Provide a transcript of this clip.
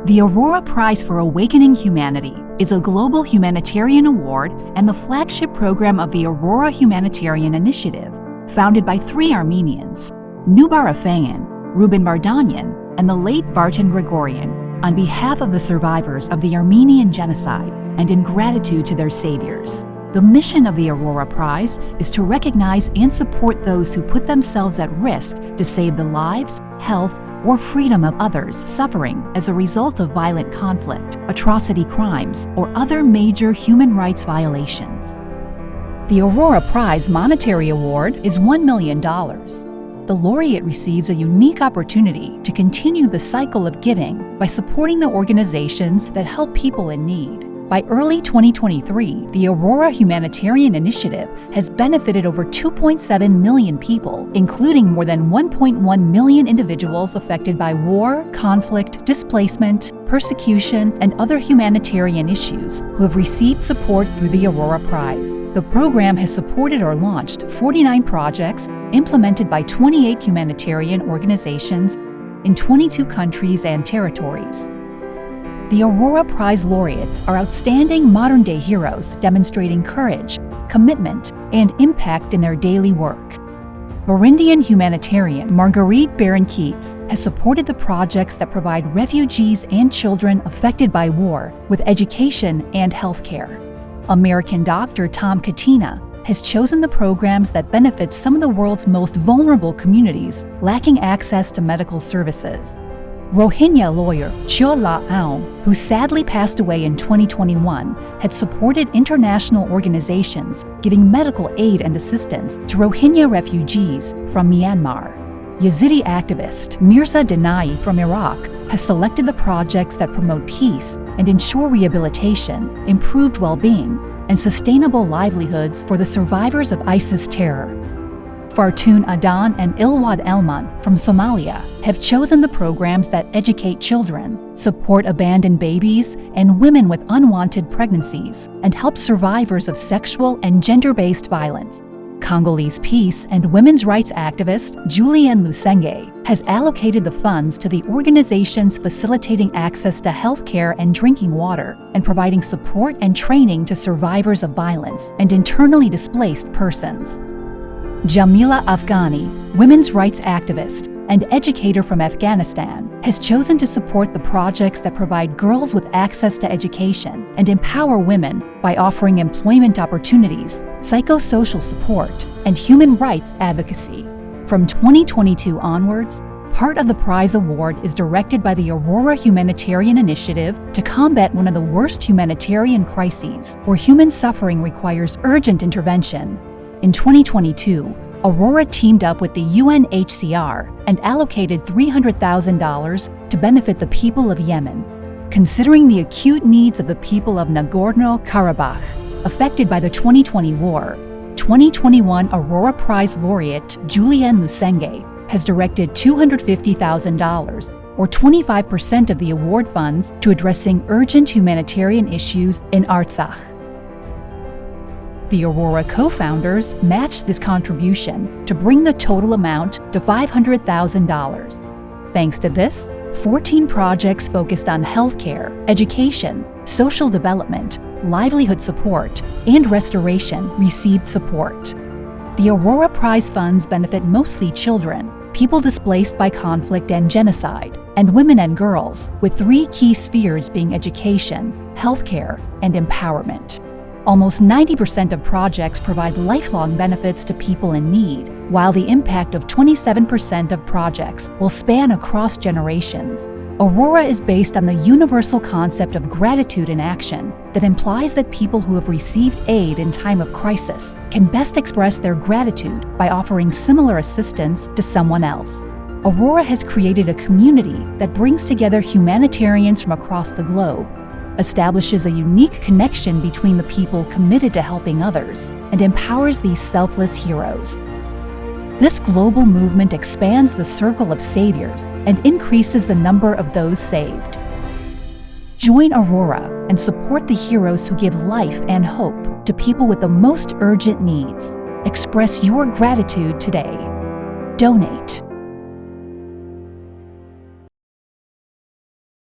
The Aurora Prize for Awakening Humanity is a global humanitarian award and the flagship program of the Aurora Humanitarian Initiative, founded by three Armenians, Nubar Afeyan, Ruben Mardanyan, and the late Vartan Grigorian, on behalf of the survivors of the Armenian genocide and in gratitude to their saviors. The mission of the Aurora Prize is to recognize and support those who put themselves at risk to save the lives, health, or freedom of others suffering as a result of violent conflict, atrocity crimes, or other major human rights violations. The Aurora Prize monetary award is $1 million. The laureate receives a unique opportunity to continue the cycle of giving by supporting the organizations that help people in need. By early 2023, the Aurora Humanitarian Initiative has benefited over 2.7 million people, including more than 1.1 million individuals affected by war, conflict, displacement, persecution, and other humanitarian issues who have received support through the Aurora Prize. The program has supported or launched 49 projects implemented by 28 humanitarian organizations in 22 countries and territories. The Aurora Prize laureates are outstanding modern-day heroes demonstrating courage, commitment, and impact in their daily work. Burundian humanitarian Marguerite Baron-Keats has supported the projects that provide refugees and children affected by war with education and healthcare. American doctor Tom Katina has chosen the programs that benefit some of the world's most vulnerable communities lacking access to medical services. Rohingya lawyer Chio La Aung, who sadly passed away in 2021, had supported international organizations giving medical aid and assistance to Rohingya refugees from Myanmar. Yazidi activist Mirza Denai from Iraq has selected the projects that promote peace and ensure rehabilitation, improved well-being, and sustainable livelihoods for the survivors of ISIS terror. Fartun Adan and Ilwad Elman from Somalia have chosen the programs that educate children, support abandoned babies and women with unwanted pregnancies, and help survivors of sexual and gender-based violence. Congolese peace and women's rights activist Julienne Lusenge has allocated the funds to the organizations facilitating access to healthcare and drinking water and providing support and training to survivors of violence and internally displaced persons. Jamila Afghani, women's rights activist and educator from Afghanistan, has chosen to support the projects that provide girls with access to education and empower women by offering employment opportunities, psychosocial support, and human rights advocacy. From 2022 onwards, part of the prize award is directed by the Aurora Humanitarian Initiative to combat one of the worst humanitarian crises where human suffering requires urgent intervention. In 2022, Aurora teamed up with the UNHCR and allocated $300,000 to benefit the people of Yemen. Considering the acute needs of the people of Nagorno-Karabakh, affected by the 2020 war, 2021 Aurora Prize laureate Julienne Lusenge has directed $250,000, or 25% of the award funds, to addressing urgent humanitarian issues in Artsakh. The Aurora co-founders matched this contribution to bring the total amount to $500,000. Thanks to this, 14 projects focused on healthcare, education, social development, livelihood support, and restoration received support. The Aurora Prize funds benefit mostly children, people displaced by conflict and genocide, and women and girls, with three key spheres being education, healthcare, and empowerment. Almost 90% of projects provide lifelong benefits to people in need, while the impact of 27% of projects will span across generations. Aurora is based on the universal concept of gratitude in action that implies that people who have received aid in time of crisis can best express their gratitude by offering similar assistance to someone else. Aurora has created a community that brings together humanitarians from across the globe, establishes a unique connection between the people committed to helping others, and empowers these selfless heroes. This global movement expands the circle of saviors and increases the number of those saved. Join Aurora and support the heroes who give life and hope to people with the most urgent needs. Express your gratitude today. Donate.